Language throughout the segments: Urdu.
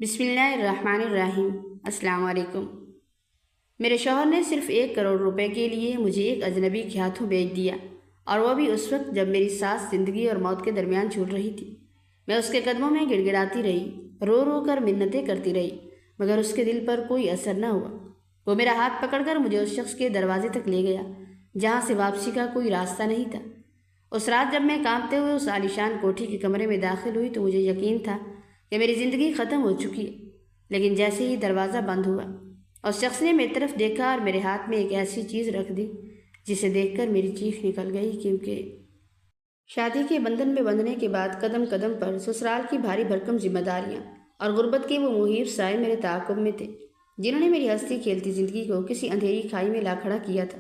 بسم اللہ الرحمن الرحیم۔ السلام علیکم۔ میرے شوہر نے صرف 1 کروڑ روپے کے لیے مجھے ایک اجنبی کے ہاتھوں بیچ دیا، اور وہ بھی اس وقت جب میری سانس زندگی اور موت کے درمیان چھوٹ رہی تھی۔ میں اس کے قدموں میں گڑ گڑاتی رہی، رو رو کر منتیں کرتی رہی، مگر اس کے دل پر کوئی اثر نہ ہوا۔ وہ میرا ہاتھ پکڑ کر مجھے اس شخص کے دروازے تک لے گیا جہاں سے واپسی کا کوئی راستہ نہیں تھا۔ اس رات جب میں کانپتے ہوئے اس عالیشان کوٹھی کے کمرے میں داخل ہوئی تو مجھے یقین تھا کہ میری زندگی ختم ہو چکی ہے، لیکن جیسے ہی دروازہ بند ہوا اس شخص نے میری طرف دیکھا اور میرے ہاتھ میں ایک ایسی چیز رکھ دی جسے دیکھ کر میری چیخ نکل گئی، کیونکہ شادی کے بندھن میں بندھنے کے بعد قدم قدم پر سسرال کی بھاری بھرکم ذمہ داریاں اور غربت کے وہ محیط سائے میرے تعاقب میں تھے، جنہوں نے میری ہستی کھیلتی زندگی کو کسی اندھیری کھائی میں لا کھڑا کیا تھا۔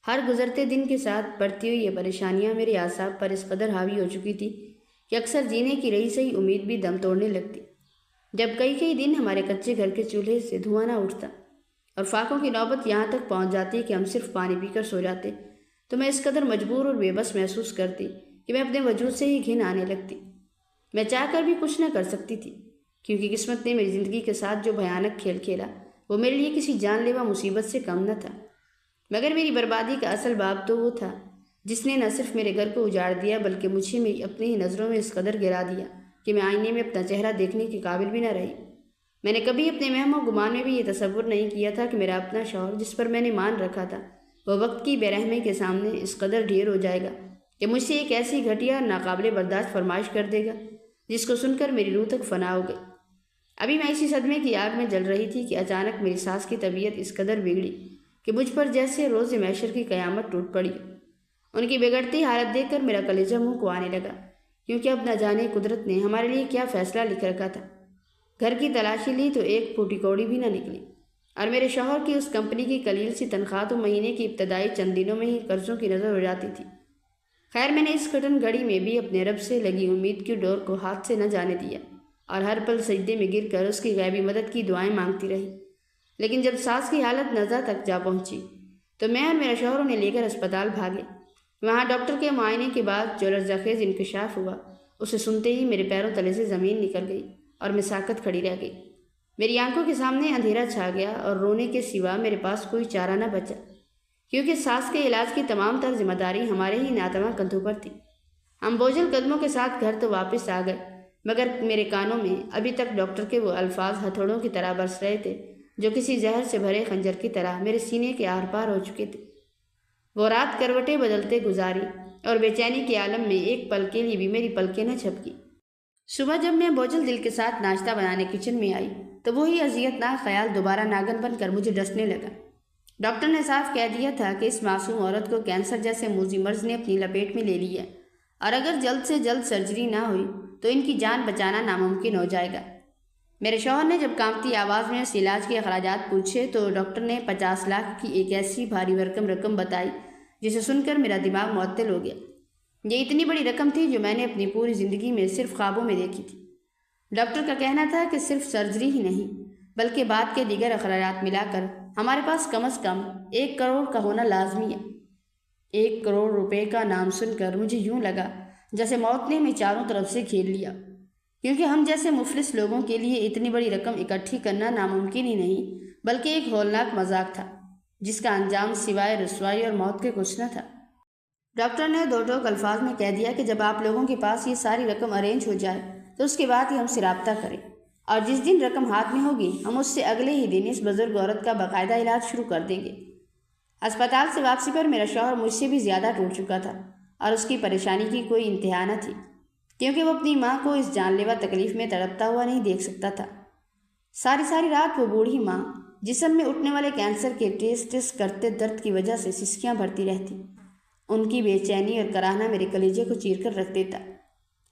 ہر گزرتے دن کے ساتھ بڑھتی ہوئی یہ پریشانیاں میرے اعصاب پر اس قدر حاوی ہو چکی تھی کہ اکثر جینے کی رہی سہی امید بھی دم توڑنے لگتی۔ جب کئی دن ہمارے کچے گھر کے چولہے سے دھواں نہ اٹھتا اور فاقوں کی نوبت یہاں تک پہنچ جاتی کہ ہم صرف پانی پی کر سو جاتے، تو میں اس قدر مجبور اور بے بس محسوس کرتی کہ میں اپنے وجود سے ہی گھن آنے لگتی۔ میں چاہ کر بھی کچھ نہ کر سکتی تھی، کیونکہ قسمت نے میری زندگی کے ساتھ جو بھیانک کھیل کھیلا وہ میرے لیے کسی جان لیوا مصیبت سے کم نہ تھا۔ مگر میری بربادی کا اصل باب تو وہ تھا جس نے نہ صرف میرے گھر کو اجاڑ دیا بلکہ مجھے میری اپنی ہی نظروں میں اس قدر گرا دیا کہ میں آئینے میں اپنا چہرہ دیکھنے کے قابل بھی نہ رہی۔ میں نے کبھی اپنے وہم و گمان میں بھی یہ تصور نہیں کیا تھا کہ میرا اپنا شوہر جس پر میں نے مان رکھا تھا وہ وقت کی بے رحمی کے سامنے اس قدر ڈھیر ہو جائے گا کہ مجھ سے ایک ایسی گھٹیا اور ناقابل برداشت فرمائش کر دے گا جس کو سن کر میری روح تک فنا ہو گئی۔ ابھی میں اسی صدمے کی آگ میں جل رہی تھی کہ اچانک میری ساس کی طبیعت اس قدر بگڑی کہ مجھ پر جیسے روز محشر کی قیامت ٹوٹ پڑی۔ ان کی بگڑتی حالت دیکھ کر میرا کلیجہ منہ کو آنے لگا، کیونکہ اب نہ جانے قدرت نے ہمارے لیے کیا فیصلہ لکھ رکھا تھا۔ گھر کی تلاشی لی تو ایک پھوٹی کوڑی بھی نہ نکلی، اور میرے شوہر کی اس کمپنی کی قلیل سی تنخواہ تو مہینے کی ابتدائی چند دنوں میں ہی قرضوں کی نظر ہو جاتی تھی۔ خیر میں نے اس کٹن گھڑی میں بھی اپنے رب سے لگی امید کی ڈور کو ہاتھ سے نہ جانے دیا اور ہر پل سجدے میں گر کر اس کی غیبی مدد کی دعائیں مانگتی رہی۔ لیکن جب ساس کی حالت نزا تک جا پہنچی تو میں اور میرا شوہر انہیں لے کر اسپتال بھاگے۔ وہاں ڈاکٹر کے معائنے کے بعد جو لرزہ خیز انکشاف ہوا اسے سنتے ہی میرے پیروں تلے سے زمین نکل گئی اور میں ساکت کھڑی رہ گئی۔ میری آنکھوں کے سامنے اندھیرا چھا گیا اور رونے کے سوا میرے پاس کوئی چارہ نہ بچا، کیونکہ ساس کے علاج کی تمام تر ذمہ داری ہمارے ہی ناتواں کندھوں پر تھی۔ ہم بوجھل قدموں کے ساتھ گھر تو واپس آ گئے، مگر میرے کانوں میں ابھی تک ڈاکٹر کے وہ الفاظ ہتھوڑوں کی طرح برس رہے تھے جو کسی زہر سے بھرے خنجر کی طرح میرے سینے کے آر پار ہو چکے تھے۔ وہ رات کروٹیں بدلتے گزاری اور بے چینی کے عالم میں ایک پل کے لیے بھی میری پلکیں نہ جھپکی۔ صبح جب میں بوجھل دل کے ساتھ ناشتہ بنانے کچن میں آئی تو وہی اذیت ناک خیال دوبارہ ناگن بن کر مجھے ڈسنے لگا۔ ڈاکٹر نے صاف کہہ دیا تھا کہ اس معصوم عورت کو کینسر جیسے موذی مرض نے اپنی لپیٹ میں لے لی ہے، اور اگر جلد سے جلد سرجری نہ ہوئی تو ان کی جان بچانا ناممکن ہو جائے گا۔ میرے شوہر نے جب کانپتی آواز میں اس علاج کے اخراجات پوچھے تو ڈاکٹر نے 50 لاکھ کی ایک ایسی بھاری بھرکم رقم بتائی جسے سن کر میرا دماغ معطل ہو گیا۔ یہ اتنی بڑی رقم تھی جو میں نے اپنی پوری زندگی میں صرف خوابوں میں دیکھی تھی۔ ڈاکٹر کا کہنا تھا کہ صرف سرجری ہی نہیں بلکہ بعد کے دیگر اخراجات ملا کر ہمارے پاس کم از کم 1 کروڑ کا ہونا لازمی ہے۔ 1 کروڑ روپے کا نام سن کر مجھے یوں لگا جیسے موت نے ہمیں چاروں طرف سے گھیر لیا، کیونکہ ہم جیسے مفلس لوگوں کے لیے اتنی بڑی رقم اکٹھی کرنا ناممکن ہی نہیں بلکہ ایک ہولناک مذاق تھا جس کا انجام سوائے رسوائی اور موت کے کچھ نہ تھا۔ ڈاکٹر نے دو ٹوک الفاظ میں کہہ دیا کہ جب آپ لوگوں کے پاس یہ ساری رقم ارینج ہو جائے تو اس کے بعد ہی ہم سے رابطہ کریں، اور جس دن رقم ہاتھ میں ہوگی ہم اس سے اگلے ہی دن اس بزرگ عورت کا باقاعدہ علاج شروع کر دیں گے۔ اسپتال سے واپسی پر میرا شوہر مجھ سے بھی زیادہ ٹوٹ چکا تھا اور اس کی پریشانی کی کوئی انتہا نہ تھی، کیونکہ وہ اپنی ماں کو اس جان لیوا تکلیف میں تڑپتا ہوا نہیں دیکھ سکتا تھا۔ ساری رات وہ بوڑھی ماں جسم میں اٹھنے والے کینسر کے ٹیسٹ کرتے درد کی وجہ سے سسکیاں بھرتی رہتی۔ ان کی بے چینی اور کراہنا میرے کلیجے کو چیر کر رکھ دیتا۔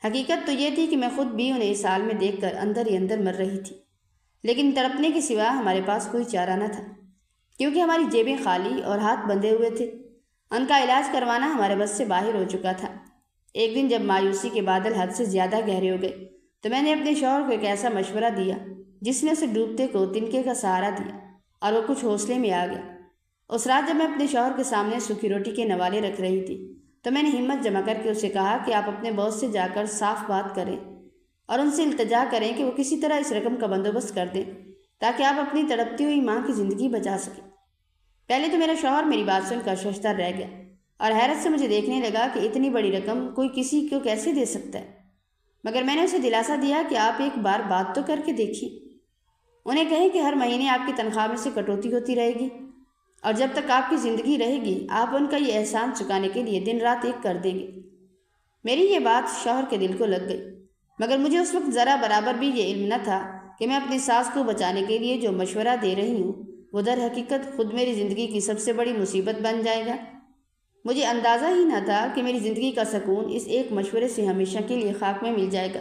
حقیقت تو یہ تھی کہ میں خود بھی انہیں اس حال میں دیکھ کر اندر ہی اندر مر رہی تھی، لیکن تڑپنے کے سوا ہمارے پاس کوئی چارہ نہ تھا، کیونکہ ہماری جیبیں خالی اور ہاتھ بندھے ہوئے تھے۔ ان کا علاج کروانا ہمارے بس سے باہر ہو چکا تھا۔ ایک دن جب مایوسی کے بادل حد سے زیادہ گہرے ہو گئے تو میں نے اپنے شوہر کو ایک ایسا مشورہ دیا جس نے اسے ڈوبتے کو تنکے کا سہارا دیا اور وہ کچھ حوصلے میں آ گیا۔ اس رات جب میں اپنے شوہر کے سامنے سوکھی روٹی کے نوالے رکھ رہی تھی تو میں نے ہمت جمع کر کے اسے کہا کہ آپ اپنے باس سے جا کر صاف بات کریں اور ان سے التجا کریں کہ وہ کسی طرح اس رقم کا بندوبست کر دیں تاکہ آپ اپنی تڑپتی ہوئی ماں کی زندگی بچا سکیں۔ پہلے تو میرا شوہر میری بات سن کر ششدر رہ گیا اور حیرت سے مجھے دیکھنے لگا کہ اتنی بڑی رقم کوئی کسی کو کیسے دے سکتا ہے، مگر میں نے اسے دلاسا دیا کہ آپ ایک بار بات تو کر کے دیکھیں۔ انہیں کہیں کہ ہر مہینے آپ کی تنخواہ میں سے کٹوتی ہوتی رہے گی اور جب تک آپ کی زندگی رہے گی آپ ان کا یہ احسان چکانے کے لیے دن رات ایک کر دیں گے۔ میری یہ بات شوہر کے دل کو لگ گئی، مگر مجھے اس وقت ذرا برابر بھی یہ علم نہ تھا کہ میں اپنی ساس کو بچانے کے لیے جو مشورہ دے رہی ہوں وہ در حقیقت خود میری زندگی کی سب سے بڑی مصیبت بن جائے گا۔ مجھے اندازہ ہی نہ تھا کہ میری زندگی کا سکون اس ایک مشورے سے ہمیشہ کے لیے خاک میں مل جائے گا۔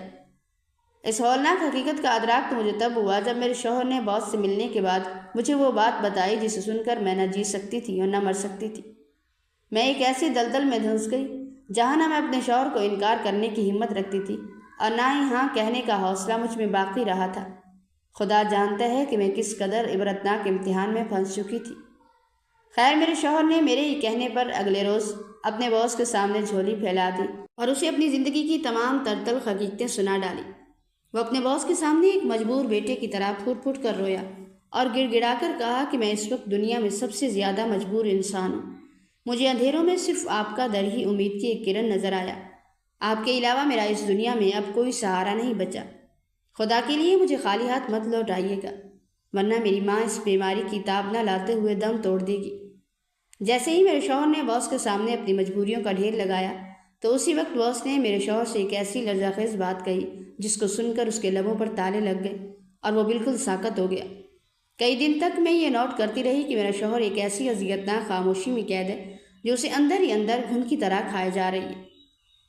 اس ہولناک حقیقت کا ادراک تو مجھے تب ہوا جب میرے شوہر نے باس سے ملنے کے بعد مجھے وہ بات بتائی جسے سن کر میں نہ جی سکتی تھی اور نہ مر سکتی تھی۔ میں ایک ایسی دلدل میں دھنس گئی جہاں نہ میں اپنے شوہر کو انکار کرنے کی ہمت رکھتی تھی اور نہ ہی ہاں کہنے کا حوصلہ مجھ میں باقی رہا تھا۔ خدا جانتا ہے کہ میں کس قدر عبرتناک امتحان میں پھنس چکی تھی۔ خیر میرے شوہر نے میرے ہی کہنے پر اگلے روز اپنے باس کے سامنے جھولی پھیلا دی اور اسے اپنی زندگی کی تمام تلخ حقیقتیں سنا ڈالی۔ وہ اپنے باس کے سامنے ایک مجبور بیٹے کی طرح پھوٹ پھوٹ کر رویا اور گڑ گڑا کر کہا کہ میں اس وقت دنیا میں سب سے زیادہ مجبور انسان ہوں۔ مجھے اندھیروں میں صرف آپ کا در ہی امید کی ایک کرن نظر آیا۔ آپ کے علاوہ میرا اس دنیا میں اب کوئی سہارا نہیں بچا۔ خدا کے لیے مجھے خالی ہاتھ مت لوٹائیے گا ورنہ میری ماں اس بیماری کی تاب نہ لاتے ہوئے دم توڑ دے گی۔ جیسے ہی میرے شوہر نے باس کے سامنے اپنی مجبوریوں کا ڈھیر لگایا تو اسی وقت باس نے میرے شوہر سے ایک ایسی لرزہ خیز بات کہی جس کو سن کر اس کے لبوں پر تالے لگ گئے اور وہ بالکل ساکت ہو گیا۔ کئی دن تک میں یہ نوٹ کرتی رہی کہ میرا شوہر ایک ایسی اذیتناک خاموشی میں قید ہے جو اسے اندر ہی اندر گھن کی طرح کھائے جا رہی ہے۔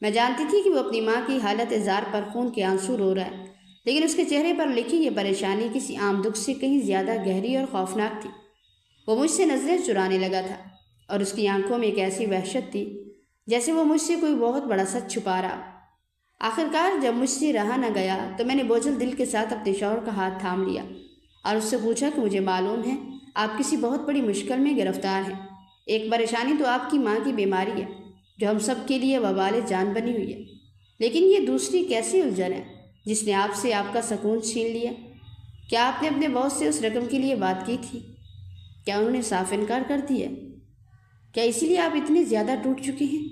میں جانتی تھی کہ وہ اپنی ماں کی حالت زار پر خون کے آنسو رو رہا ہے، لیکن اس کے چہرے پر لکھی یہ پریشانی کسی عام دکھ سے کہیں زیادہ گہری اور خوفناک تھی۔ وہ مجھ سے نظریں چرانے لگا تھا اور اس کی آنکھوں میں ایک ایسی وحشت تھی جیسے وہ مجھ سے کوئی بہت بڑا سچ چھپا رہا۔ آخرکار جب مجھ سے رہا نہ گیا تو میں نے بوجھل دل کے ساتھ اپنے شوہر کا ہاتھ تھام لیا اور اس سے پوچھا کہ مجھے معلوم ہے آپ کسی بہت بڑی مشکل میں گرفتار ہیں۔ ایک پریشانی تو آپ کی ماں کی بیماری ہے جو ہم سب کے لیے وبال جان بنی ہوئی ہے، لیکن یہ دوسری کیسی الجھن ہے جس نے آپ سے آپ کا سکون چھین لیا؟ کیا آپ نے اپنے باس سے اس رقم کے لیے بات کی تھی؟ کیا انہوں نے صاف انکار کر دیا؟ کیا اسی لیے آپ اتنے زیادہ ٹوٹ چکے ہیں؟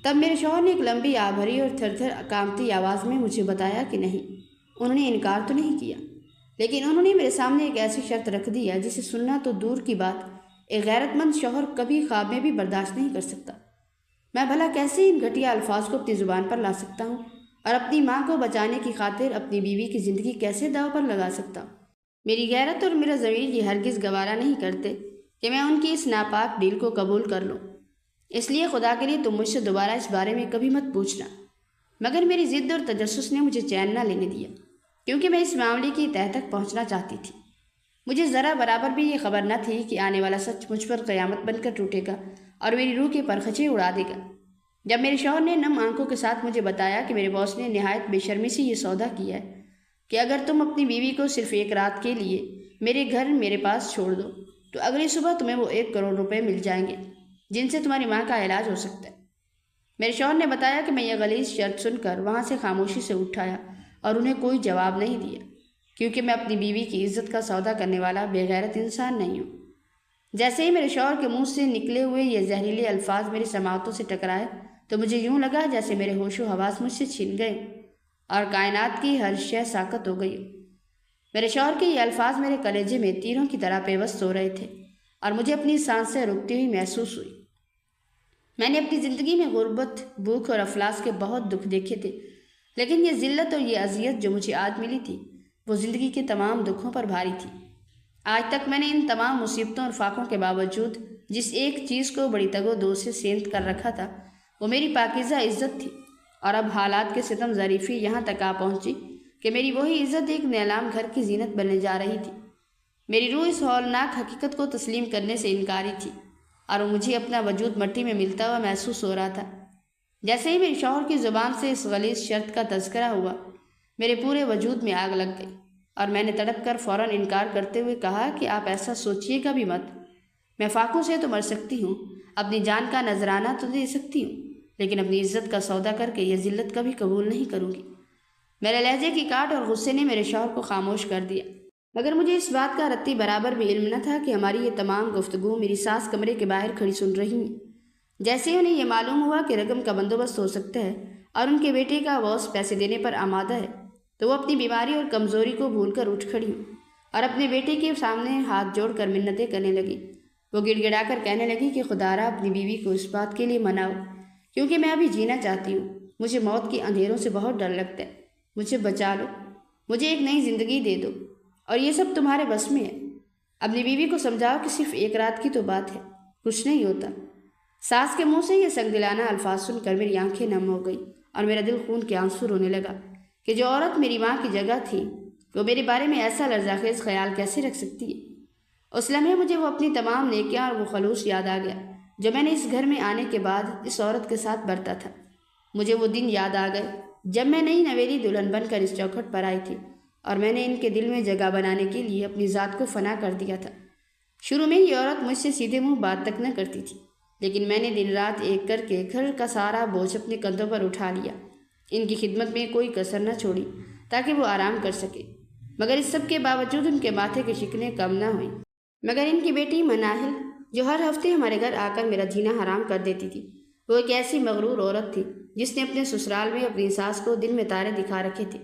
تب میرے شوہر نے ایک لمبی آبھری اور تھر تھر کانپتی آواز میں مجھے بتایا کہ نہیں، انہوں نے انکار تو نہیں کیا، لیکن انہوں نے میرے سامنے ایک ایسی شرط رکھ دی ہے جسے سننا تو دور کی بات ایک غیرت مند شوہر کبھی خواب میں بھی برداشت نہیں کر سکتا۔ میں بھلا کیسے ان گھٹیا الفاظ کو اپنی زبان پر لا سکتا ہوں اور اپنی ماں کو بچانے کی خاطر اپنی بیوی کی زندگی کیسے داؤ پر لگا سکتا ہوں؟ میری غیرت اور میرا ضمیر یہ ہرگز گوارا نہیں کرتے کہ میں ان کی اس ناپاک ڈیل کو قبول کر لوں۔ اس لیے خدا کے لیے تم مجھ سے دوبارہ اس بارے میں کبھی مت پوچھنا۔ مگر میری ضد اور تجسس نے مجھے چین نہ لینے دیا، کیونکہ میں اس معاملے کی تہہ تک پہنچنا چاہتی تھی۔ مجھے ذرا برابر بھی یہ خبر نہ تھی کہ آنے والا سچ مجھ پر قیامت بن کر ٹوٹے گا اور میری روح کے پرخچے اڑا دے گا۔ جب میرے شوہر نے نم آنکھوں کے ساتھ مجھے بتایا کہ میرے باس نے نہایت بے شرمی سے یہ سودا کیا ہے کہ اگر تم اپنی بیوی کو صرف ایک رات کے لیے میرے گھر میرے پاس چھوڑ دو تو اگلی صبح تمہیں وہ 1 کروڑ روپے مل جائیں گے جن سے تمہاری ماں کا علاج ہو سکتا ہے۔ میرے شوہر نے بتایا کہ میں یہ غلیظ شرط سن کر وہاں سے خاموشی سے اٹھ آیا اور انہیں کوئی جواب نہیں دیا، کیونکہ میں اپنی بیوی کی عزت کا سودا کرنے والا بے غیرت انسان نہیں ہوں۔ جیسے ہی میرے شوہر کے منہ سے نکلے ہوئے یہ زہریلے الفاظ میری سماعتوں سے ٹکرائے تو مجھے یوں لگا جیسے میرے ہوش و حواس مجھ سے چھن گئے اور کائنات کی ہر شے ساکت ہو گئی۔ میرے شوہر کے یہ الفاظ میرے کلیجے میں تیروں کی طرح پیوست ہو رہے تھے اور مجھے اپنی سانسیں رکتی ہوئی محسوس ہوئی۔ میں نے اپنی زندگی میں غربت، بھوک اور افلاس کے بہت دکھ دیکھے تھے، لیکن یہ ذلت اور یہ اذیت جو مجھے آج ملی تھی وہ زندگی کے تمام دکھوں پر بھاری تھی۔ آج تک میں نے ان تمام مصیبتوں اور فاقوں کے باوجود جس ایک چیز کو بڑی تگ و دو سے سینت کر رکھا تھا وہ میری پاکیزہ عزت تھی، اور اب حالات کے ستم ظریفی یہاں تک آ پہنچی کہ میری وہی عزت ایک نیلام گھر کی زینت بننے جا رہی تھی۔ میری روح اس ہولناک حقیقت کو تسلیم کرنے سے انکاری تھی اور مجھے اپنا وجود مٹی میں ملتا ہوا محسوس ہو رہا تھا۔ جیسے ہی میری شوہر کی زبان سے اس غلیظ شرط کا تذکرہ ہوا میرے پورے وجود میں آگ لگ گئی اور میں نے تڑپ کر فوراً انکار کرتے ہوئے کہا کہ آپ ایسا سوچیے گا بھی مت۔ میں فاقوں سے تو مر سکتی ہوں، اپنی جان کا نذرانہ تو دے سکتی ہوں، لیکن اپنی عزت کا سودا کر کے یہ ذلت کبھی قبول نہیں کروں گی۔ میرے لہجے کی کاٹ اور غصے نے میرے شوہر کو خاموش کر دیا، مگر مجھے اس بات کا رتی برابر بھی علم نہ تھا کہ ہماری یہ تمام گفتگو میری ساس کمرے کے باہر کھڑی سن رہی ہیں۔ جیسے ہی انہیں یہ معلوم ہوا کہ رقم کا بندوبست ہو سکتا ہے اور ان کے بیٹے کا باس پیسے دینے پر آمادہ ہے، تو وہ اپنی بیماری اور کمزوری کو بھول کر اٹھ کھڑی اور اپنے بیٹے کے سامنے ہاتھ جوڑ کر منتیں کرنے لگی۔ وہ گڑ گڑا کر کہنے لگی کہ خدارا اپنی بیوی کو اس بات کے لیے مناؤ، کیونکہ میں ابھی جینا چاہتی ہوں، مجھے موت کے اندھیروں سے بہت ڈر لگتا ہے، مجھے بچا لو، مجھے ایک نئی زندگی دے دو، اور یہ سب تمہارے بس میں ہے۔ اپنی بیوی کو سمجھاؤ کہ صرف ایک رات کی تو بات ہے، کچھ نہیں ہوتا۔ ساس کے منہ سے یہ سنگ دلانہ الفاظ سن کر میری آنکھیں نم ہو گئی اور میرا دل خون کے آنسو رونے لگا کہ جو عورت میری ماں کی جگہ تھی وہ میرے بارے میں ایسا لرزاخیز خیال کیسے رکھ سکتی ہے۔ اس لمحے مجھے وہ اپنی تمام نیکیاں اور وہ خلوص یاد آ گیا جو میں نے اس گھر میں آنے کے بعد اس عورت کے ساتھ برتا تھا۔ مجھے وہ دن یاد آ گئے جب میں نئی نویلی دلہن بن کر اس چوکھٹ پر آئی تھی اور میں نے ان کے دل میں جگہ بنانے کے لیے اپنی ذات کو فنا کر دیا تھا۔ شروع میں یہ عورت مجھ سے سیدھے منہ بات تک نہ کرتی تھی، لیکن میں نے دن رات ایک کر کے گھر کا سارا بوجھ اپنے کندھوں پر اٹھا لیا، ان کی خدمت میں کوئی کسر نہ چھوڑی تاکہ وہ آرام کر سکے۔ مگر اس سب کے باوجود ان کے ماتھے کی شکنیں کم نہ ہوئیں۔ مگر ان کی بیٹی مناہل، جو ہر ہفتے ہمارے گھر آ کر میرا جینا حرام کر دیتی تھی، وہ ایک ایسی مغرور عورت تھی جس نے اپنے سسرال میں اپنی ساس کو دل میں تارے دکھا رکھے تھے۔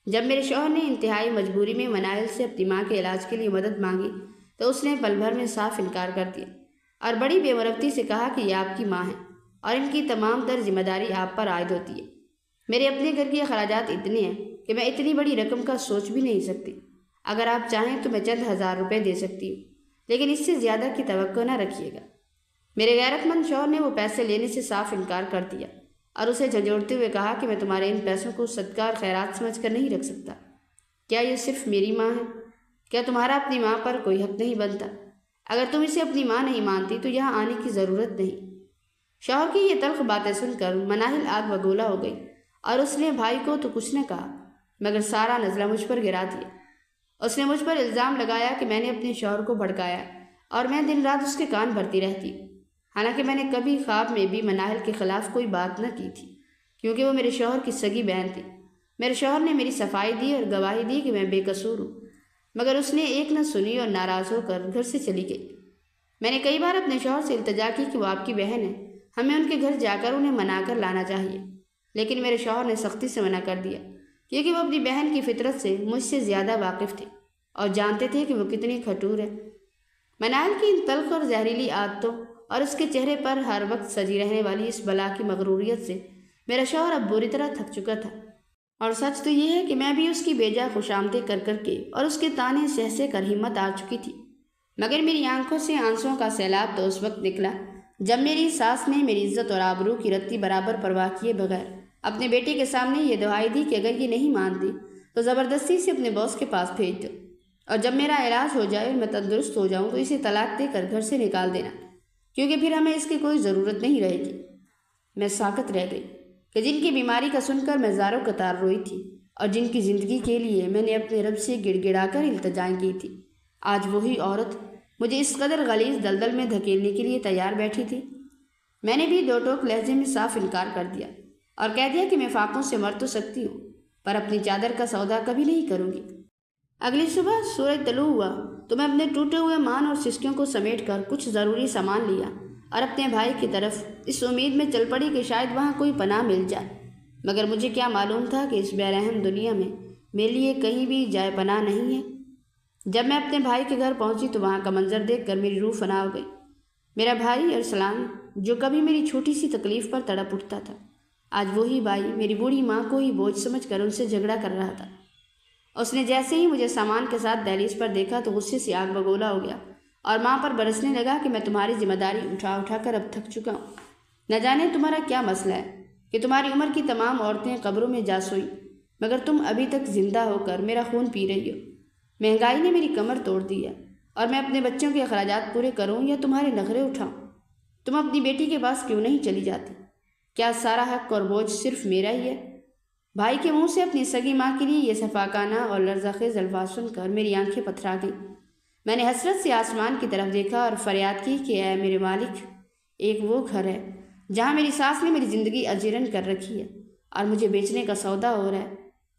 جب میرے شوہر نے انتہائی مجبوری میں مناہل سے اپنی ماں کے علاج کے لیے مدد مانگی تو اس نے پل بھر میں صاف انکار کر دیا اور بڑی بے مربتی سے کہا کہ یہ آپ کی ماں ہے اور ان کی تمام تر ذمہ داری آپ پر عائد ہوتی ہے۔ میرے اپنے گھر کے اخراجات اتنے ہیں کہ میں اتنی بڑی رقم کا سوچ بھی نہیں سکتی۔ اگر آپ چاہیں تو میں چند ہزار روپے دے سکتی ہوں، لیکن اس سے زیادہ کی توقع نہ رکھیے گا۔ میرے غیرت مند شوہر نے وہ پیسے لینے سے صاف انکار کر دیا اور اسے جھنجھوڑتے ہوئے کہا کہ میں تمہارے ان پیسوں کو صدقہ اور خیرات سمجھ کر نہیں رکھ سکتا۔ کیا یہ صرف میری ماں ہے؟ کیا تمہارا اپنی ماں پر کوئی حق نہیں بنتا؟ اگر تم اسے اپنی ماں نہیں مانتی تو یہاں آنے کی ضرورت نہیں۔ شوہر کی یہ تلخ باتیں سن کر مناہل آگ بگولا ہو گئی اور اس نے بھائی کو تو کچھ نہ کہا مگر سارا نزلہ مجھ پر گرا دیا۔ اس نے مجھ پر الزام لگایا کہ میں نے اپنے شوہر کو بھڑکایا اور میں دن رات اس کے کان بھرتی رہتی، حالانکہ میں نے کبھی خواب میں بھی مناہل کے خلاف کوئی بات نہ کی تھی، کیونکہ وہ میرے شوہر کی سگی بہن تھی۔ میرے شوہر نے میری صفائی دی اور گواہی دی کہ میں بے قصور ہوں، مگر اس نے ایک نہ سنی اور ناراض ہو کر گھر سے چلی گئی۔ میں نے کئی بار اپنے شوہر سے التجا کی کہ وہ آپ کی بہن ہے، ہمیں ان کے گھر جا کر انہیں منا کر لانا چاہیے، لیکن میرے شوہر نے سختی سے منع کر دیا، کیونکہ وہ اپنی بہن کی فطرت سے مجھ سے زیادہ واقف تھے اور جانتے تھے کہ وہ کتنی کھٹور ہے۔ مناہل کی ان تلخ اور زہریلی عادتوں اور اس کے چہرے پر ہر وقت سجی رہنے والی اس بلا کی مغروریت سے میرا شوہر اب بری طرح تھک چکا تھا، اور سچ تو یہ ہے کہ میں بھی اس کی بیجا خوشامدیں کر کر کے اور اس کے تانے سہ سہ کر ہمت آ چکی تھی۔ مگر میری آنکھوں سے آنسوؤں کا سیلاب تو اس وقت نکلا جب میری ساس نے میری عزت اور آبرو کی رتی برابر پرواہ کیے بغیر اپنے بیٹے کے سامنے یہ دعائی دی کہ اگر یہ نہیں مانتی تو زبردستی سے اپنے باس کے پاس بھیج دو، اور جب میرا علاج ہو جائے اور میں تندرست ہو جاؤں تو اسے طلاق دے کر گھر سے نکال دینا، کیونکہ پھر ہمیں اس کی کوئی ضرورت نہیں رہے گی۔ میں ساکت رہ گئی کہ جن کی بیماری کا سن کر میں زاروں قطار روئی تھی اور جن کی زندگی کے لیے میں نے اپنے رب سے گڑ گڑا کر التجائیں کی تھی، آج وہی عورت مجھے اس قدر غلیظ دلدل میں دھکیلنے کے لیے تیار بیٹھی تھی۔ میں نے بھی دو ٹوک لہجے میں صاف انکار کر دیا اور کہہ دیا کہ میں فاقوں سے مر تو سکتی ہوں پر اپنی چادر کا سودا کبھی نہیں کروں گی۔ اگلی صبح سورج طلوع ہوا تو میں اپنے ٹوٹے ہوئے مان اور سسکیوں کو سمیٹ کر کچھ ضروری سامان لیا اور اپنے بھائی کی طرف اس امید میں چل پڑی کہ شاید وہاں کوئی پناہ مل جائے، مگر مجھے کیا معلوم تھا کہ اس بے رحم دنیا میں میرے لیے کہیں بھی جائے پناہ نہیں ہے۔ جب میں اپنے بھائی کے گھر پہنچی تو وہاں کا منظر دیکھ کر میری روح فنا ہو گئی۔ میرا بھائی ارسلان، جو کبھی میری چھوٹی سی تکلیف پر تڑپ اٹھتا تھا، آج وہی بھائی میری بوڑھی ماں کو ہی بوجھ سمجھ کر ان سے جھگڑا کر رہا تھا۔ اس نے جیسے ہی مجھے سامان کے ساتھ دہلیز پر دیکھا تو غصے سے آگ بگولا ہو گیا اور ماں پر برسنے لگا کہ میں تمہاری ذمہ داری اٹھا اٹھا کر اب تھک چکا ہوں۔ نہ جانے تمہارا کیا مسئلہ ہے کہ تمہاری عمر کی تمام عورتیں قبروں میں جا سوئیں، مگر تم ابھی تک زندہ ہو کر میرا خون پی رہی ہو۔ مہنگائی نے میری کمر توڑ دی ہے اور میں اپنے بچوں کے اخراجات پورے کروں یا تمہارے نخرے اٹھاؤں؟ تم اپنی بیٹی کے پاس کیوں نہیں چلی جاتی؟ کیا سارا حق اور بوجھ صرف میرا ہی ہے؟ بھائی کے منہ سے اپنی سگی ماں کے لیے یہ صفاقانہ اور لرزخیز الفاظ سن کر میری آنکھیں پتھرا گئیں۔ میں نے حسرت سے آسمان کی طرف دیکھا اور فریاد کی کہ اے میرے مالک، ایک وہ گھر ہے جہاں میری ساس نے میری زندگی اجیرن کر رکھی ہے اور مجھے بیچنے کا سودا ہو رہا ہے،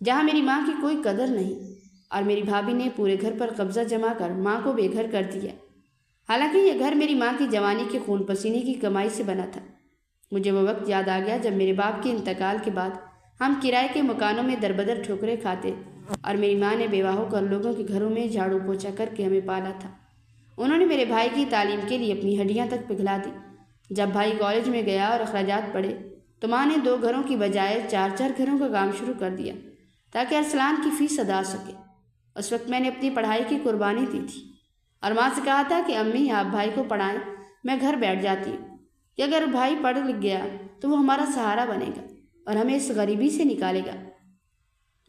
جہاں میری ماں کی کوئی قدر نہیں، اور میری بھابھی نے پورے گھر پر قبضہ جما کر ماں کو بے گھر کر دیا۔ حالانکہ یہ گھر میری ماں کی جوانی کے خون پسینے کی کمائی سے بنا تھا۔ مجھے وہ وقت یاد آ گیا جب میرے باپ کے انتقال کے بعد ہم کرائے کے مکانوں میں دربدر ٹھوکریں کھاتے اور میری ماں نے بیوہ ہو کر لوگوں کے گھروں میں جھاڑو پوچھا کر کے ہمیں پالا تھا۔ انہوں نے میرے بھائی کی تعلیم کے لیے اپنی ہڈیاں تک پگھلا دی۔ جب بھائی کالج میں گیا اور اخراجات پڑے تو ماں نے 2 گھروں کی بجائے 4 گھروں کا کام شروع کر دیا تاکہ ارسلان کی فیس ادا سکے۔ اس وقت میں نے اپنی پڑھائی کی قربانی دی تھی اور ماں سے کہا تھا کہ امی آپ بھائی کو پڑھائیں، میں گھر بیٹھ جاتی ہوں کہ اگر بھائی پڑھ لکھ گیا تو وہ ہمارا سہارا بنے گا اور ہمیں اس غریبی سے نکالے گا۔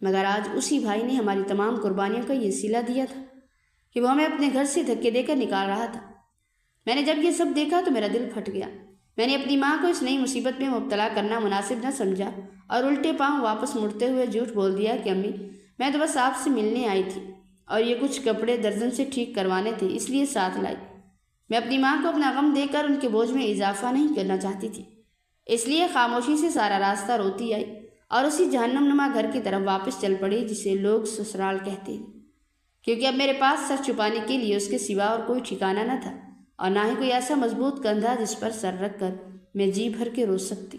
مگر آج اسی بھائی نے ہماری تمام قربانیوں کا یہ صلہ دیا تھا کہ وہ ہمیں اپنے گھر سے دھکے دے کر نکال رہا تھا۔ میں نے جب یہ سب دیکھا تو میرا دل پھٹ گیا۔ میں نے اپنی ماں کو اس نئی مصیبت میں مبتلا کرنا مناسب نہ سمجھا اور الٹے پاؤں واپس مڑتے ہوئے جھوٹ بول دیا کہ امی میں تو بس آپ سے ملنے آئی تھی اور یہ کچھ کپڑے درزن سے ٹھیک کروانے تھے اس لیے ساتھ لائی۔ میں اپنی ماں کو اپنا غم دے کر ان کے بوجھ میں اضافہ نہیں کرنا چاہتی تھی، اس لیے خاموشی سے سارا راستہ روتی آئی اور اسی جہنم نما گھر کی طرف واپس چل پڑی جسے لوگ سسرال کہتے ہیں، کیونکہ اب میرے پاس سر چھپانے کے لیے اس کے سوا اور کوئی ٹھکانہ نہ تھا اور نہ ہی کوئی ایسا مضبوط کندھا جس پر سر رکھ کر میں جی بھر کے رو سکتی۔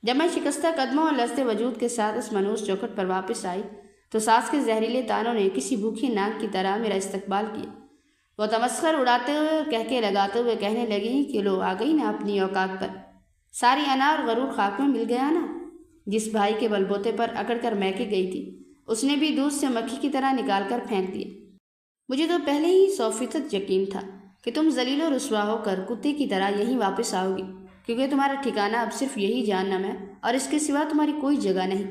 جب میں شکستہ قدموں اور لرزتے وجود کے ساتھ اس منحوس چوکھٹ پر واپس آئی تو ساس کے زہریلے تانوں نے کسی بھوکھی ناک کی طرح میرا استقبال کیا۔ وہ تمسخر اڑاتے ہوئے اور کہکے لگاتے ہوئے کہنے لگی کہ لو آ گئی نا اپنی اوقات پر، ساری انا اور غرور خاک میں مل گیا نا۔ جس بھائی کے بل بوتے پر اکڑ کر میکے گئی تھی اس نے بھی دودھ سے مکھی کی طرح نکال کر پھینک دیا۔ مجھے تو پہلے ہی 100% یقین تھا کہ تم ذلیل و رسوا ہو کر کتے کی طرح یہیں واپس آؤ گی، کیونکہ تمہارا ٹھکانہ اب صرف یہی جہنم ہے اور اس کے سوا تمہاری کوئی جگہ نہیں۔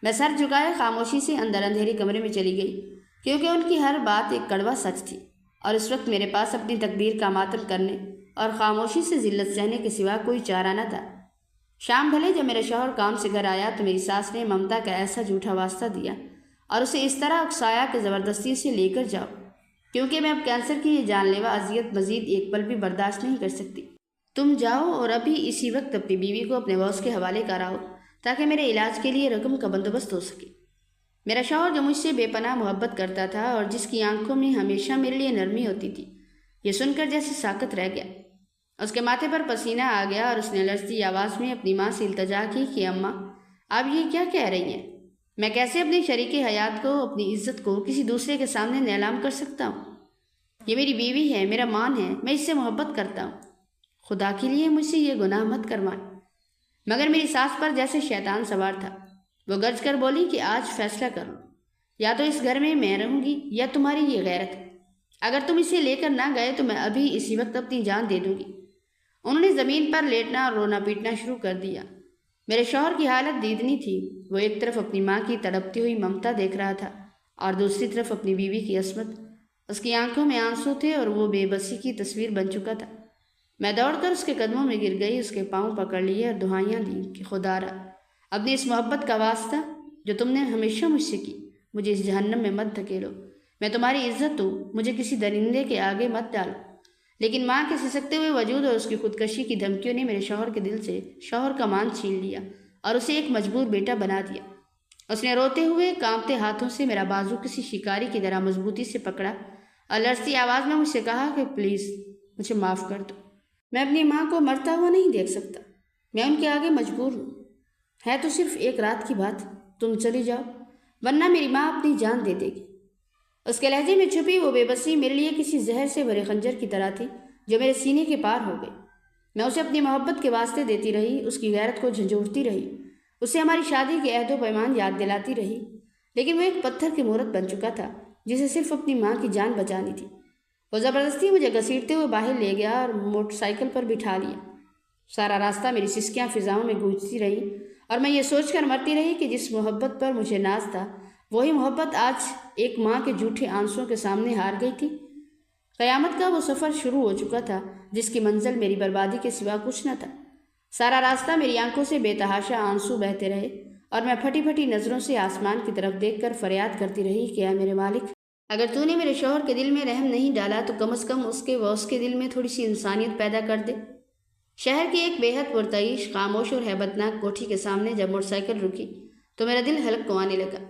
میں سر جھکائے خاموشی سے اندر اندھیرے کمرے میں چلی گئی، کیونکہ ان کی ہر بات ایک کڑوا سچ تھی اور اس وقت میرے پاس اپنی تقدیر کا ماتم کرنے اور خاموشی سے ذلت سہنے کے سوا کوئی چارہ نہ تھا۔ شام ڈھلے جب میرا شوہر کام سے گھر آیا تو میری ساس نے ممتا کا ایسا جھوٹا واسطہ دیا اور اسے اس طرح اکسایا کہ زبردستی سے لے کر جاؤ، کیونکہ میں اب کینسر کی یہ جان لیوا اذیت مزید ایک پل بھی برداشت نہیں کر سکتی۔ تم جاؤ اور ابھی اسی وقت اپنی بیوی کو اپنے باس کے حوالے کراؤ تاکہ میرے علاج کے لیے رقم کا بندوبست ہو سکے۔ میرا شوہر جو مجھ سے بے پناہ محبت کرتا تھا اور جس کی آنکھوں میں ہمیشہ میرے لیے نرمی ہوتی تھی، یہ سن کر جیسے ساکت رہ گیا۔ اس کے ماتھے پر پسینہ آ گیا اور اس نے لرزتی آواز میں اپنی ماں سے التجا کی کہ اماں آپ یہ کیا کہہ رہی ہیں؟ میں کیسے اپنی شریک حیات کو، اپنی عزت کو کسی دوسرے کے سامنے نیلام کر سکتا ہوں؟ یہ میری بیوی ہے، میرا مان ہے، میں اس سے محبت کرتا ہوں، خدا کے لیے مجھ سے یہ گناہ مت کروائیں۔ مگر میری ساس پر جیسے شیطان سوار تھا، وہ گرج کر بولی کہ آج فیصلہ کر لو، یا تو اس گھر میں رہوں گی یا تمہاری یہ غیرت۔ اگر تم اسے لے کر نہ گئے تو میں ابھی اسی وقت اپنی جان دے دوں گی۔ انہوں نے زمین پر لیٹنا اور رونا پیٹنا شروع کر دیا۔ میرے شوہر کی حالت دیدنی تھی، وہ ایک طرف اپنی ماں کی تڑپتی ہوئی ممتا دیکھ رہا تھا اور دوسری طرف اپنی بیوی کی عصمت۔ اس کی آنکھوں میں آنسو تھے اور وہ بے بسی کی تصویر بن چکا تھا۔ میں دوڑ کر اس کے قدموں میں گر گئی، اس کے پاؤں پکڑ لیے اور دعائیاں دیں کہ خدا را اپنی اس محبت کا واسطہ جو تم نے ہمیشہ مجھ سے کی، مجھے اس جہنم میں مت دھکیلو، میں تمہاری عزت ہوں، مجھے کسی درندے کے آگے مت ڈالو۔ لیکن ماں کے سسکتے ہوئے وجود اور اس کی خودکشی کی دھمکیوں نے میرے شوہر کے دل سے شوہر کا مان چھین لیا اور اسے ایک مجبور بیٹا بنا دیا۔ اس نے روتے ہوئے کانپتے ہاتھوں سے میرا بازو کسی شکاری کی طرح مضبوطی سے پکڑا اور لرزتی آواز میں مجھ سے کہا کہ پلیز مجھے معاف کر دو، میں اپنی ماں کو مرتا ہوا نہیں دیکھ سکتا، میں ان کے آگے مجبور ہوں، ہے تو صرف ایک رات کی بات، تم چلی جاؤ ورنہ میری ماں اپنی جان دے دے گی۔ اس کے لہجے میں چھپی وہ بے بسی میرے لیے کسی زہر سے بھرے خنجر کی طرح تھی جو میرے سینے کے پار ہو گئی۔ میں اسے اپنی محبت کے واسطے دیتی رہی، اس کی غیرت کو جھنجھوڑتی رہی، اسے ہماری شادی کے عہد و پیمان یاد دلاتی رہی، لیکن وہ ایک پتھر کی مورت بن چکا تھا جسے صرف اپنی ماں کی جان بچانی تھی۔ وہ زبردستی مجھے گھسیٹتے ہوئے باہر لے گیا اور موٹر سائیکل پر بٹھا لیا۔ سارا راستہ میری سسکیاں فضاؤں میں گونجتی رہی اور میں یہ سوچ کر مرتی رہی کہ جس محبت پر مجھے ناز تھا وہی محبت آج ایک ماں کے جھوٹے آنسوؤں کے سامنے ہار گئی تھی۔ قیامت کا وہ سفر شروع ہو چکا تھا جس کی منزل میری بربادی کے سوا کچھ نہ تھا۔ سارا راستہ میری آنکھوں سے بے تحاشا آنسو بہتے رہے اور میں پھٹی پھٹی نظروں سے آسمان کی طرف دیکھ کر فریاد کرتی رہی کہ اے میرے مالک، اگر تو نے میرے شوہر کے دل میں رحم نہیں ڈالا تو کم از کم اس کے و اس کے دل میں تھوڑی سی انسانیت پیدا کر دے۔ شہر کی ایک بے حد پرتعیش، خاموش اور ہیبتناک کوٹھی کے سامنے جب موٹر سائیکل رکی تو میرا دل ہلک کو آنے لگا۔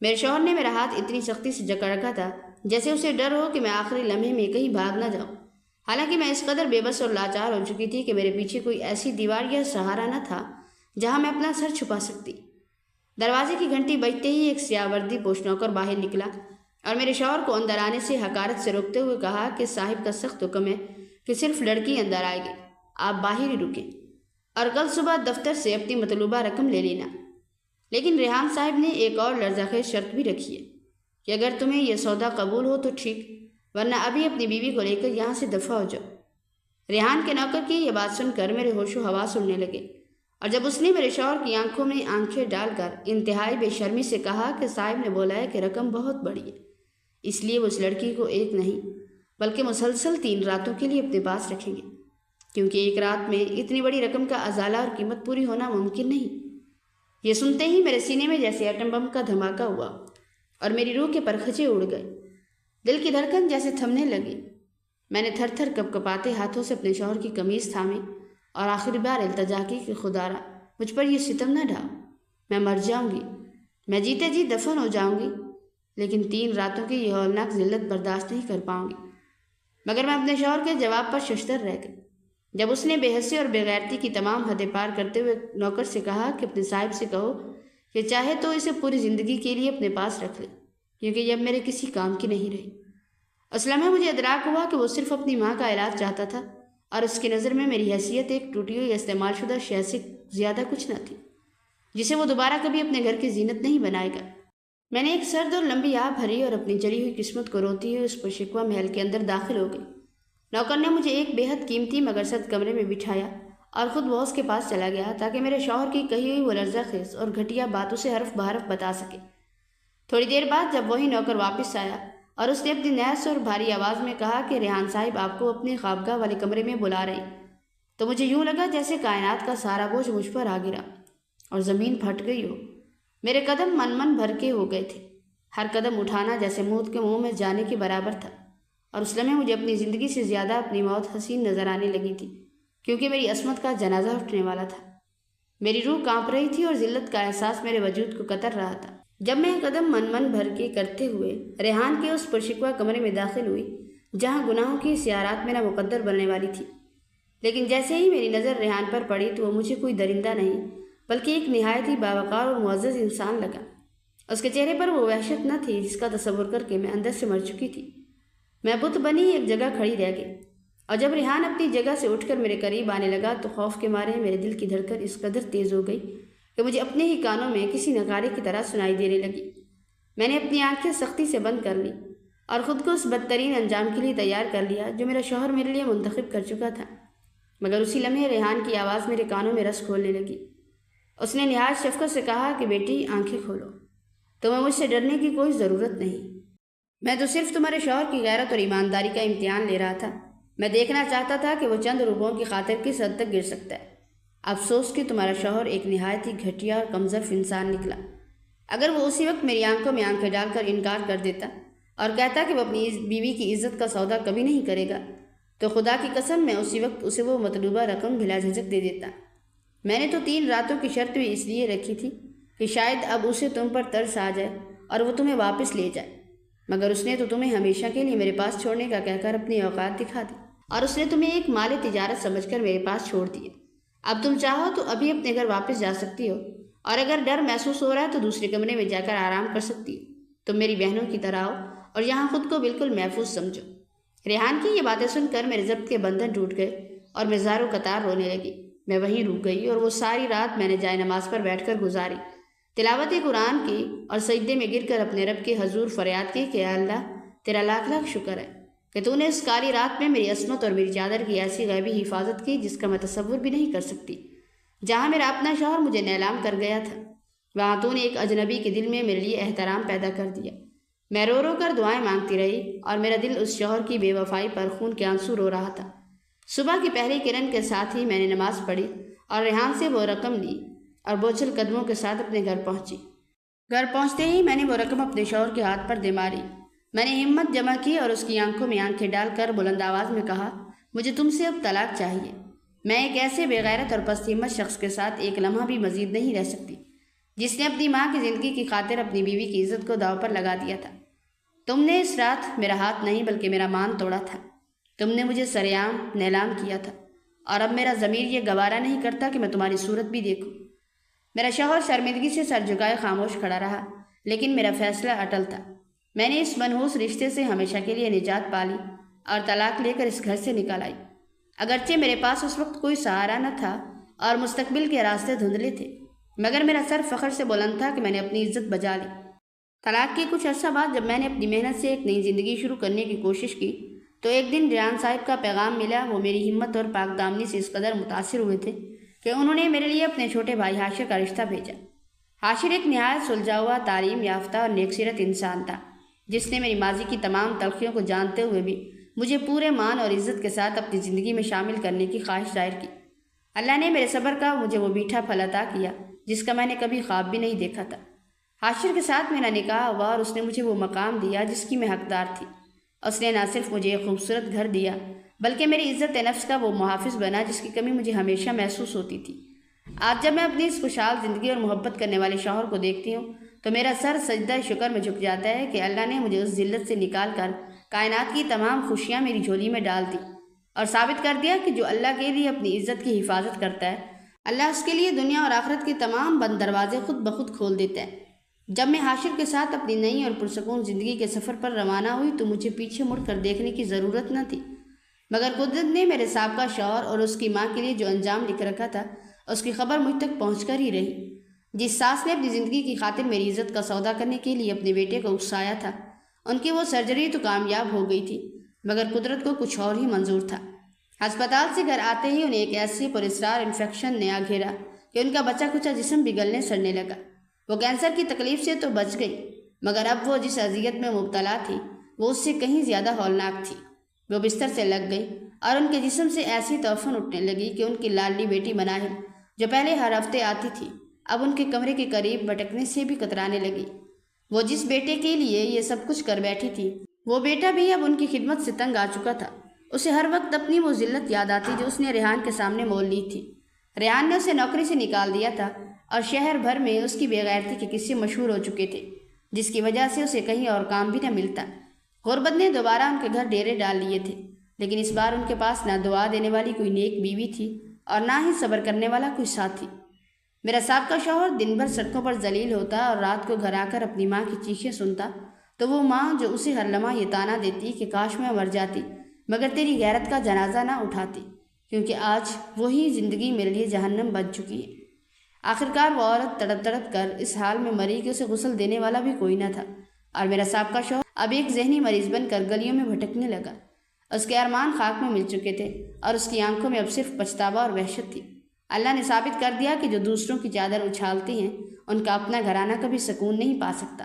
میرے شوہر نے میرا ہاتھ اتنی سختی سے جکڑ رکھا تھا جیسے اسے ڈر ہو کہ میں آخری لمحے میں کہیں بھاگ نہ جاؤں۔ حالانکہ میں اس قدر بے بس اور لاچار ہو چکی تھی کہ میرے پیچھے کوئی ایسی دیوار یا سہارا نہ تھا جہاں میں اپنا سر چھپا سکتی۔ دروازے کی گھنٹی بجتے ہی ایک سیاہ وردی پوش نوکر باہر نکلا اور میرے شوہر کو اندر آنے سے حقارت سے روکتے ہوئے کہا کہ صاحب کا سخت حکم ہے کہ صرف لڑکی اندر آئے گی، آپ باہر ہی رکیں اور کل صبح دفتر سے اپنی مطلوبہ رقم لے لینا۔ لیکن ریحان صاحب نے ایک اور لرزہ خیز شرط بھی رکھی ہے کہ اگر تمہیں یہ سودا قبول ہو تو ٹھیک، ورنہ ابھی اپنی بیوی کو لے کر یہاں سے دفع ہو جاؤ۔ ریحان کے نوکر کی یہ بات سن کر میرے ہوش و حواس اڑنے لگے، اور جب اس نے میرے شوہر کی آنکھوں میں آنکھیں ڈال کر انتہائی بے شرمی سے کہا کہ صاحب نے بولا ہے کہ رقم بہت بڑی ہے، اس لیے وہ اس لڑکی کو ایک نہیں بلکہ مسلسل 3 راتوں کے لیے اپنے پاس رکھیں گے، کیونکہ ایک رات میں اتنی بڑی رقم کا ازالہ اور قیمت پوری ہونا ممکن نہیں۔ یہ سنتے ہی میرے سینے میں جیسے ایٹم بم کا دھماکہ ہوا اور میری روح کے پرخچے اڑ گئے، دل کی دھڑکن جیسے تھمنے لگی۔ میں نے تھر تھر کپکپاتے ہاتھوں سے اپنے شوہر کی قمیض تھامی اور آخری بار التجا کی کہ خدارا مجھ پر یہ ستم نہ ڈھاؤ، میں مر جاؤں گی، میں جیتے جی دفن ہو جاؤں گی، لیکن 3 راتوں کی یہ ہولناک ذلت برداشت نہیں کر پاؤں گی۔ مگر میں اپنے شوہر کے جواب پر ششدر رہ گئی جب اس نے بے حسی اور بے غیرتی کی تمام حدیں پار کرتے ہوئے نوکر سے کہا کہ اپنے صاحب سے کہو کہ چاہے تو اسے پوری زندگی کے لیے اپنے پاس رکھ لے، کیونکہ یہ اب میرے کسی کام کی نہیں رہی۔ اس لمحے مجھے ادراک ہوا کہ وہ صرف اپنی ماں کا علاج چاہتا تھا اور اس کی نظر میں میری حیثیت ایک ٹوٹی ہوئی استعمال شدہ شے سے زیادہ کچھ نہ تھی جسے وہ دوبارہ کبھی اپنے گھر کی زینت نہیں بنائے گا۔ میں نے ایک سرد اور لمبی آہ بھری اور اپنی جلی ہوئی قسمت کو روتی ہوئی اس پرشکوہ محل کے اندر داخل ہو گئی۔ نوکر نے مجھے ایک بے حد قیمتی مگر سرد کمرے میں بٹھایا اور خود باس کے پاس چلا گیا تاکہ میرے شوہر کی کہی ہوئی وہ لرزہ خیز اور گھٹیا باتوں سے حرف بحرف بتا سکے۔ تھوڑی دیر بعد جب وہی نوکر واپس آیا اور اس نے اپنی نحس اور بھاری آواز میں کہا کہ ریحان صاحب آپ کو اپنے خوابگاہ والے کمرے میں بلا رہے ہیں، تو مجھے یوں لگا جیسے کائنات کا سارا بوجھ مجھ پر آ گرا اور زمین پھٹ گئی ہو۔ میرے قدم من بھر کے ہو گئے تھے، ہر قدم اٹھانا جیسے موت کے منہ میں جانے کے برابر تھا، اور اس لمحے مجھے اپنی زندگی سے زیادہ اپنی موت حسین نظر آنے لگی تھی، کیونکہ میری عصمت کا جنازہ اٹھنے والا تھا۔ میری روح کانپ رہی تھی اور ذلت کا احساس میرے وجود کو کتر رہا تھا۔ جب میں قدم من بھر کے کرتے ہوئے ریحان کے اس پرشکوہ کمرے میں داخل ہوئی جہاں گناہوں کی سیارات میرا مقدر بننے والی تھی، لیکن جیسے ہی میری نظر ریحان پر پڑی تو وہ مجھے کوئی درندہ نہیں بلکہ ایک نہایت ہی باوقار اور معزز انسان لگا۔ اس کے چہرے پر وہ وحشت نہ تھی جس کا تصور کر کے میں اندر سے مر چکی تھی۔ میں بت بنی ایک جگہ کھڑی رہ گئی، اور جب ریحان اپنی جگہ سے اٹھ کر میرے قریب آنے لگا تو خوف کے مارے میرے دل کی دھڑکن اس قدر تیز ہو گئی کہ مجھے اپنے ہی کانوں میں کسی نغارے کی طرح سنائی دینے لگی۔ میں نے اپنی آنکھیں سختی سے بند کر لی اور خود کو اس بدترین انجام کے لیے تیار کر لیا جو میرا شوہر میرے لیے منتخب کر چکا تھا۔ مگر اسی لمحے ریحان کی آواز میرے کانوں میں رس کھولنے لگی۔ اس نے نہایت شفقت سے کہا کہ بیٹی آنکھیں کھولو، تمہیں مجھ سے ڈرنے کی کوئی ضرورت نہیں، میں تو صرف تمہارے شوہر کی غیرت اور ایمانداری کا امتحان لے رہا تھا۔ میں دیکھنا چاہتا تھا کہ وہ چند روپوں کی خاطر کس حد تک گر سکتا ہے۔ افسوس کہ تمہارا شوہر ایک نہایت ہی گھٹیا اور کمزرف انسان نکلا۔ اگر وہ اسی وقت میری آنکھوں میں آنکھیں ڈال کر انکار کر دیتا اور کہتا کہ وہ اپنی بیوی کی عزت کا سودا کبھی نہیں کرے گا تو خدا کی قسم میں اسی وقت اسے وہ مطلوبہ رقم بلا جھجک دے دیتا۔ میں نے تو 3 راتوں کی شرط بھی اس لیے رکھی تھی کہ شاید اب اسے تم پر ترس آ جائے اور وہ تمہیں واپس لے جائے، مگر اس نے تو تمہیں ہمیشہ کے لیے میرے پاس چھوڑنے کا کہہ کر اپنی اوقات دکھا دی اور اس نے تمہیں ایک مال تجارت سمجھ کر میرے پاس چھوڑ دیا۔ اب تم چاہو تو ابھی اپنے گھر واپس جا سکتی ہو، اور اگر ڈر محسوس ہو رہا ہے تو دوسرے کمرے میں جا کر آرام کر سکتی ہو۔ تم میری بہنوں کی طرح ہو اور یہاں خود کو بالکل محفوظ سمجھو۔ ریحان کی یہ باتیں سن کر میرے ضبط کے بندھن ٹوٹ گئے اور میں زار و قطار رونے لگی۔ میں وہیں رک گئی اور وہ ساری رات میں نے جائے نماز پر بیٹھ کر گزاری، تلاوت قرآن کی اور سجدے میں گر کر اپنے رب کے حضور فریاد کی کہ اللہ تیرا لاکھ لاکھ شکر ہے کہ تو نے اس کالی رات میں میری عصمت اور میری چادر کی ایسی غیبی حفاظت کی جس کا میں تصور بھی نہیں کر سکتی۔ جہاں میرا اپنا شوہر مجھے نیلام کر گیا تھا وہاں تو نے ایک اجنبی کے دل میں میرے لیے احترام پیدا کر دیا۔ میں رو رو کر دعائیں مانگتی رہی اور میرا دل اس شوہر کی بے وفائی پر خون کے آنسو رو رہا تھا۔ صبح کی پہلی کرن کے ساتھ ہی میں نے نماز پڑھی اور ریحان سے وہ رقم لی اور بوجھل قدموں کے ساتھ اپنے گھر پہنچی۔ گھر پہنچتے ہی میں نے وہ رقم اپنے شوہر کے ہاتھ پر دے ماری۔ میں نے ہمت جمع کی اور اس کی آنکھوں میں آنکھیں ڈال کر بلند آواز میں کہا، مجھے تم سے اب طلاق چاہیے۔ میں ایک ایسے بے غیرت اور پست ہمت شخص کے ساتھ ایک لمحہ بھی مزید نہیں رہ سکتی جس نے اپنی ماں کی زندگی کی خاطر اپنی بیوی کی عزت کو داؤ پر لگا دیا تھا۔ تم نے اس رات میرا ہاتھ نہیں بلکہ میرا مان توڑا تھا۔ تم نے مجھے سرعام نیلام کیا تھا، اور اب میرا ضمیر یہ گوارا نہیں کرتا کہ میں تمہاری صورت بھی دیکھوں۔ میرا شوہر شرمندگی سے سر جھکائے خاموش کھڑا رہا، لیکن میرا فیصلہ اٹل تھا۔ میں نے اس منحوس رشتے سے ہمیشہ کے لیے نجات پالی اور طلاق لے کر اس گھر سے نکال آئی۔ اگرچہ میرے پاس اس وقت کوئی سہارا نہ تھا اور مستقبل کے راستے دھندلے تھے، مگر میرا سر فخر سے بلند تھا کہ میں نے اپنی عزت بچا لی۔ طلاق کے کچھ عرصہ بعد جب میں نے اپنی محنت سے ایک نئی زندگی شروع کرنے کی کوشش کی تو ایک دن ریان صاحب کا پیغام ملا۔ وہ میری ہمت اور پاک دامنی سے اس قدر متاثر ہوئے تھے کہ انہوں نے میرے لیے اپنے چھوٹے بھائی حاشر کا رشتہ بھیجا۔ حاشر ایک نہایت سلجھا ہوا، تعلیم یافتہ اور نیک سیرت انسان تھا، جس نے میری ماضی کی تمام تلخیوں کو جانتے ہوئے بھی مجھے پورے مان اور عزت کے ساتھ اپنی زندگی میں شامل کرنے کی خواہش ظاہر کی۔ اللہ نے میرے صبر کا مجھے وہ میٹھا پھل عطا کیا جس کا میں نے کبھی خواب بھی نہیں دیکھا تھا۔ حاشر کے ساتھ میرا نکاح ہوا اور اس نے مجھے وہ مقام دیا جس کی میں حقدار تھی۔ اس نے نہ صرف مجھے ایک خوبصورت گھر دیا بلکہ میری عزت نفس کا وہ محافظ بنا جس کی کمی مجھے ہمیشہ محسوس ہوتی تھی۔ آج جب میں اپنی اس خوشحال زندگی اور محبت کرنے والے شوہر کو دیکھتی ہوں تو میرا سر سجدہ شکر میں جھک جاتا ہے کہ اللہ نے مجھے اس ذلت سے نکال کر کائنات کی تمام خوشیاں میری جھولی میں ڈال دی اور ثابت کر دیا کہ جو اللہ کے لیے اپنی عزت کی حفاظت کرتا ہے، اللہ اس کے لیے دنیا اور آخرت کے تمام بند دروازے خود بخود کھول دیتا ہے۔ جب میں حاشر کے ساتھ اپنی نئی اور پرسکون زندگی کے سفر پر روانہ ہوئی تو مجھے پیچھے مڑ کر دیکھنے کی ضرورت نہ تھی، مگر قدرت نے میرے سابقہ شوہر اور اس کی ماں کے لیے جو انجام لکھ رکھا تھا اس کی خبر مجھ تک پہنچ کر ہی رہی۔ جس ساس نے اپنی زندگی کی خاطر میری عزت کا سودا کرنے کے لیے اپنے بیٹے کو اکسایا تھا، ان کی وہ سرجری تو کامیاب ہو گئی تھی، مگر قدرت کو کچھ اور ہی منظور تھا۔ ہسپتال سے گھر آتے ہی انہیں ایک ایسے پراسرار انفیکشن نے آ گھیرا کہ ان کا بچہ کچا جسم بگڑنے سڑنے لگا۔ وہ کینسر کی تکلیف سے تو بچ گئی، مگر اب وہ جس اذیت میں مبتلا تھی وہ اس سے کہیں زیادہ ہولناک تھی۔ وہ بستر سے لگ گئی اور ان کے جسم سے ایسی توفن اٹھنے لگی کہ ان کی لاڈلی بیٹی مناہل، جو پہلے ہر ہفتے آتی تھی، اب ان کے کمرے کے قریب بھٹکنے سے بھی کترانے لگی۔ وہ جس بیٹے کے لیے یہ سب کچھ کر بیٹھی تھی، وہ بیٹا بھی اب ان کی خدمت سے تنگ آ چکا تھا۔ اسے ہر وقت اپنی وہ ذلت یاد آتی جو اس نے ریحان کے سامنے مول لی تھی۔ ریحان نے اسے نوکری سے نکال دیا تھا اور شہر بھر میں اس کی بے غیرتی کے قصے مشہور ہو چکے تھے، جس کی وجہ سے اسے کہیں اور کام بھی نہ ملتا۔ غربت نے دوبارہ ان کے گھر ڈیرے ڈال لیے تھے، لیکن اس بار ان کے پاس نہ دعا دینے والی کوئی نیک بیوی تھی اور نہ ہی صبر کرنے والا کوئی ساتھی۔ میرا سابقہ شوہر دن بھر سڑکوں پر ذلیل ہوتا اور رات کو گھر آ کر اپنی ماں کی چیخیں سنتا تو وہ ماں جو اسے ہر لمحہ یہ طعنہ دیتی کہ کاش میں مر جاتی مگر تیری غیرت کا جنازہ نہ اٹھاتی، کیونکہ آج وہی زندگی میرے لیے جہنم بن چکی ہے۔ آخرکار وہ عورت تڑپ تڑپ کر اس حال میں مری کہ اسے غسل دینے والا بھی کوئی نہ تھا، اور میرا سابقہ شوہر اب ایک ذہنی مریض بن کر گلیوں میں بھٹکنے لگا۔ اس کے ارمان خاک میں مل چکے تھے اور اس کی آنکھوں میں اب صرف پچھتاوا اور وحشت تھی۔ اللہ نے ثابت کر دیا کہ جو دوسروں کی چادر اچھالتے ہیں ان کا اپنا گھرانہ کبھی سکون نہیں پا سکتا۔